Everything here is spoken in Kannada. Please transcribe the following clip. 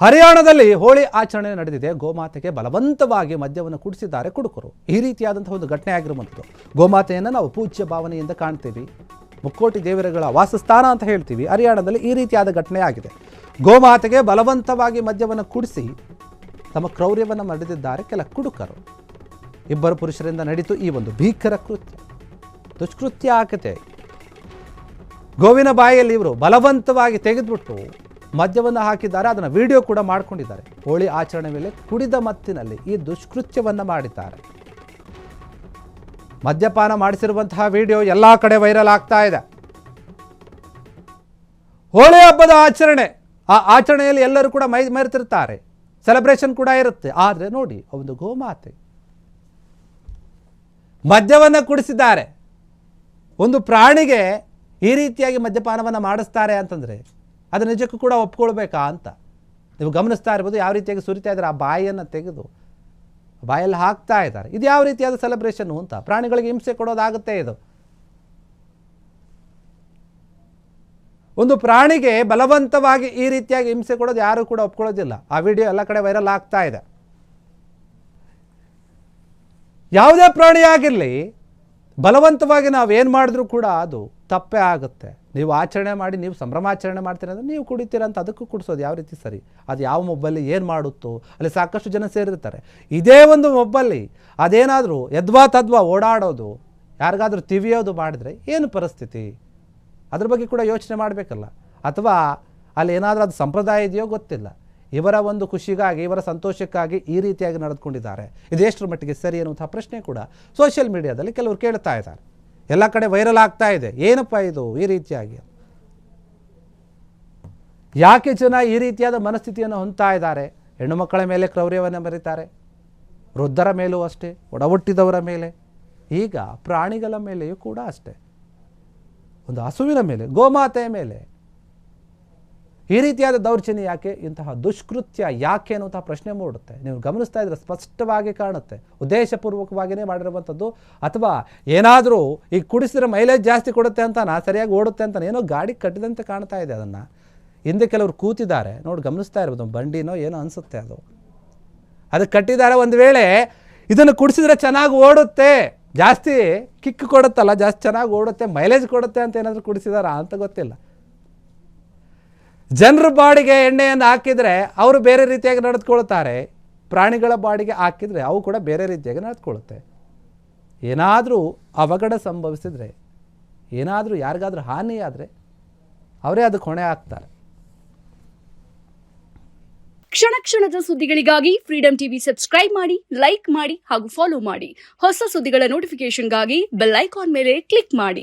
ಹರಿಯಾಣದಲ್ಲಿ ಹೋಳಿ ಆಚರಣೆ ನಡೆದಿದೆ. ಗೋಮಾತೆಗೆ ಬಲವಂತವಾಗಿ ಮದ್ಯವನ್ನು ಕುಡಿಸಿದ್ದಾರೆ ಕುಡುಕರು. ಈ ರೀತಿಯಾದಂತಹ ಒಂದು ಘಟನೆ ಆಗಿರುವಂಥದ್ದು. ಗೋಮಾತೆಯನ್ನು ನಾವು ಪೂಜ್ಯ ಭಾವನೆಯಿಂದ ಕಾಣ್ತೀವಿ, ಮುಕ್ಕೋಟಿ ದೇವರುಗಳ ವಾಸಸ್ಥಾನ ಅಂತ ಹೇಳ್ತೀವಿ. ಹರಿಯಾಣದಲ್ಲಿ ಈ ರೀತಿಯಾದ ಘಟನೆ ಆಗಿದೆ. ಗೋಮಾತೆಗೆ ಬಲವಂತವಾಗಿ ಮದ್ಯವನ್ನು ಕುಡಿಸಿ ತಮ್ಮ ಕ್ರೌರ್ಯವನ್ನು ನಡೆದಿದ್ದಾರೆ ಕೆಲ ಕುಡುಕರು. ಇಬ್ಬರು ಪುರುಷರಿಂದ ನಡೀತು ಈ ಒಂದು ಭೀಕರ ಕೃತ್ಯ, ದುಷ್ಕೃತ್ಯ ಆಗಿದೆ. ಗೋವಿನ ಬಾಯಲ್ಲಿ ಇವರು ಬಲವಂತವಾಗಿ ತೆಗೆದುಬಿಟ್ಟು ಮದ್ಯವನ್ನು ಹಾಕಿದ್ದಾರೆ. ಅದನ್ನು ವಿಡಿಯೋ ಕೂಡ ಮಾಡಿಕೊಂಡಿದ್ದಾರೆ. ಹೋಳಿ ಆಚರಣೆ ಮೇಲೆ ಕುಡಿದ ಮತ್ತಿನಲ್ಲಿ ಈ ದುಷ್ಕೃತ್ಯವನ್ನು ಮಾಡಿದ್ದಾರೆ. ಮದ್ಯಪಾನ ಮಾಡಿಸಿರುವಂತಹ ವಿಡಿಯೋ ಎಲ್ಲ ಕಡೆ ವೈರಲ್ ಆಗ್ತಾ ಇದೆ. ಹೋಳಿ ಹಬ್ಬದ ಆಚರಣೆ, ಆ ಆಚರಣೆಯಲ್ಲಿ ಎಲ್ಲರೂ ಕೂಡ ಮರೆತಿರ್ತಾರೆ, ಸೆಲೆಬ್ರೇಷನ್ ಕೂಡ ಇರುತ್ತೆ. ಆದರೆ ನೋಡಿ, ಒಂದು ಗೋಮಾತೆ ಮದ್ಯವನ್ನು ಕುಡಿಸಿದ್ದಾರೆ. ಒಂದು ಪ್ರಾಣಿಗೆ ಈ ರೀತಿಯಾಗಿ ಮದ್ಯಪಾನವನ್ನು ಮಾಡಿಸ್ತಾರೆ ಅಂತಂದರೆ ಅದು ನಿಜಕ್ಕೂ ಕೂಡ ಒಪ್ಕೊಳ್ಬೇಕಾ ಅಂತ ನೀವು ಗಮನಿಸ್ತಾ ಇರ್ಬೋದು. ಯಾವ ರೀತಿಯಾಗಿ ಸುರಿತಾ ಇದ್ದಾರೆ, ಆ ಬಾಯಿಯನ್ನು ತೆಗೆದು ಬಾಯಲ್ಲಿ ಹಾಕ್ತಾ ಇದ್ದಾರೆ. ಇದು ಯಾವ ರೀತಿಯಾದ ಸೆಲೆಬ್ರೇಷನ್ನು ಅಂತ. ಪ್ರಾಣಿಗಳಿಗೆ ಹಿಂಸೆ ಕೊಡೋದಾಗುತ್ತೆ ಇದು. ಒಂದು ಪ್ರಾಣಿಗೆ ಬಲವಂತವಾಗಿ ಈ ರೀತಿಯಾಗಿ ಹಿಂಸೆ ಕೊಡೋದು ಯಾರು ಕೂಡ ಒಪ್ಕೊಳ್ಳೋದಿಲ್ಲ. ಆ ವಿಡಿಯೋ ಎಲ್ಲ ಕಡೆ ವೈರಲ್ ಆಗ್ತಾ ಇದೆ. ಯಾವುದೇ ಪ್ರಾಣಿಯಾಗಿರಲಿ, ಬಲವಂತವಾಗಿ ನಾವೇನು ಮಾಡಿದ್ರೂ ಕೂಡ ಅದು ತಪ್ಪೇ ಆಗುತ್ತೆ. ನೀವು ಆಚರಣೆ ಮಾಡಿ, ನೀವು ಸಂಭ್ರಮಾಚರಣೆ ಮಾಡ್ತೀರ ಅಂದರೆ ನೀವು ಕುಡಿತೀರ ಅಂತ ಅದಕ್ಕೂ ಕುಡಿಸೋದು ಯಾವ ರೀತಿ ಸರಿ? ಅದು ಯಾವ ಮೊಬ್ಬಲ್ಲಿ ಏನು ಮಾಡುತ್ತೋ ಅಲ್ಲಿ ಸಾಕಷ್ಟು ಜನ ಸೇರಿರ್ತಾರೆ. ಇದೇ ಒಂದು ಮೊಬ್ಬಲ್ಲಿ ಅದೇನಾದರೂ ಯದ್ವಾ ತದ್ವಾ ಓಡಾಡೋದು, ಯಾರಿಗಾದ್ರೂ ತಿವಿಯೋದು ಮಾಡಿದ್ರೆ ಏನು ಪರಿಸ್ಥಿತಿ? ಅದ್ರ ಬಗ್ಗೆ ಕೂಡ ಯೋಚನೆ ಮಾಡಬೇಕಲ್ಲ. ಅಥವಾ ಅಲ್ಲಿ ಏನಾದರೂ ಅದು ಸಂಪ್ರದಾಯ ಇದೆಯೋ ಗೊತ್ತಿಲ್ಲ. ಇವರ ಒಂದು ಖುಷಿಗಾಗಿ, ಇವರ ಸಂತೋಷಕ್ಕಾಗಿ ಈ ರೀತಿಯಾಗಿ ನಡೆದುಕೊಂಡಿದ್ದಾರೆ. ಇದು ಎಷ್ಟರ ಮಟ್ಟಿಗೆ ಸರಿ ಅನ್ನುವಂಥ ಪ್ರಶ್ನೆ ಕೂಡ ಸೋಷಿಯಲ್ ಮೀಡಿಯಾದಲ್ಲಿ ಕೆಲವರು ಕೇಳ್ತಾ ಇದ್ದಾರೆ. ಎಲ್ಲ ಕಡೆ ವೈರಲ್ ಆಗ್ತಾ ಇದೆ. ಏನಪ್ಪ ಇದು ಈ ರೀತಿಯಾಗಿ? ಯಾಕೆ ಜನ ಈ ರೀತಿಯಾದ ಮನಸ್ಥಿತಿಯನ್ನು ಹೊಂದ್ತಾ ಇದ್ದಾರೆ? ಹೆಣ್ಣು ಮಕ್ಕಳ ಮೇಲೆ ಕ್ರೌರ್ಯವನ್ನು ಮೆರೀತಾರೆ, ವೃದ್ಧರ ಮೇಲೂ ಅಷ್ಟೇ, ಒಡಹುಟ್ಟಿದವರ ಮೇಲೆ, ಈಗ ಪ್ರಾಣಿಗಳ ಮೇಲೆಯೂ ಕೂಡ ಅಷ್ಟೇ. ಒಂದು ಹಸುವಿನ ಮೇಲೆ, ಗೋಮಾತೆಯ ಮೇಲೆ ಈ ರೀತಿಯಾದ ದೌರ್ಜನ್ಯ ಯಾಕೆ? ಇಂತಹ ದುಷ್ಕೃತ್ಯ ಯಾಕೆ ಅನ್ನುವಂತಹ ಪ್ರಶ್ನೆ ಮೂಡುತ್ತೆ. ನೀವು ಗಮನಿಸ್ತಾ ಇದ್ರೆ ಸ್ಪಷ್ಟವಾಗಿ ಕಾಣುತ್ತೆ. ಉದ್ದೇಶಪೂರ್ವಕವಾಗಿಯೇ ಮಾಡಿರುವಂಥದ್ದು, ಅಥವಾ ಏನಾದರೂ ಈ ಕುಡಿಸಿದ್ರೆ ಮೈಲೇಜ್ ಜಾಸ್ತಿ ಕೊಡುತ್ತೆ ಅಂತ, ಸರಿಯಾಗಿ ಓಡುತ್ತೆ ಅಂತ ಏನೋ ಗಾಡಿ ಕಟ್ಟಿದಂತೆ ಕಾಣ್ತಾ ಇದೆ. ಅದನ್ನು ಹಿಂದೆ ಕೆಲವರು ಕೂತಿದ್ದಾರೆ ನೋಡಿ, ಗಮನಿಸ್ತಾ ಇರ್ಬೋದು. ಬಂಡಿನೋ ಏನೋ ಅನಿಸುತ್ತೆ, ಅದಕ್ಕೆ ಕಟ್ಟಿದ್ದಾರೆ. ಒಂದು ವೇಳೆ ಇದನ್ನು ಕುಡಿಸಿದ್ರೆ ಚೆನ್ನಾಗಿ ಓಡುತ್ತೆ, ಜಾಸ್ತಿ ಕಿಕ್ ಕೊಡುತ್ತಲ್ಲ, ಜಾಸ್ತಿ ಚೆನ್ನಾಗಿ ಓಡುತ್ತೆ, ಮೈಲೇಜ್ ಕೊಡುತ್ತೆ ಅಂತ ಏನಾದರೂ ಕುಡಿಸಿದಾರಾ ಅಂತ ಗೊತ್ತಿಲ್ಲ. ಜನರ ಬಾಡಿಗೆ ಎಣ್ಣೆಯನ್ನು ಹಾಕಿದರೆ ಅವರು ಬೇರೆ ರೀತಿಯಾಗಿ ನಡೆದುಕೊಳ್ತಾರೆ. ಪ್ರಾಣಿಗಳ ಬಾಡಿಗೆ ಹಾಕಿದರೆ ಅವು ಕೂಡ ಬೇರೆ ರೀತಿಯಾಗಿ ನಡೆದುಕೊಳ್ಳುತ್ತೆ. ಏನಾದರೂ ಅವಘಡ ಸಂಭವಿಸಿದರೆ, ಏನಾದರೂ ಯಾರಿಗಾದ್ರೂ ಹಾನಿಯಾದರೆ ಅವರೇ ಅದಕ್ಕೆ ಹೊಣೆ ಹಾಕ್ತಾರೆ. ಕ್ಷಣ ಕ್ಷಣದ ಸುದ್ದಿಗಳಿಗಾಗಿ ಫ್ರೀಡಂ ಟಿವಿ ಸಬ್ಸ್ಕ್ರೈಬ್ ಮಾಡಿ, ಲೈಕ್ ಮಾಡಿ ಹಾಗೂ ಫಾಲೋ ಮಾಡಿ. ಹೊಸ ಸುದ್ದಿಗಳ ನೋಟಿಫಿಕೇಶನ್ಗಾಗಿ ಬೆಲ್ ಐಕಾನ್ ಮೇಲೆ ಕ್ಲಿಕ್ ಮಾಡಿ.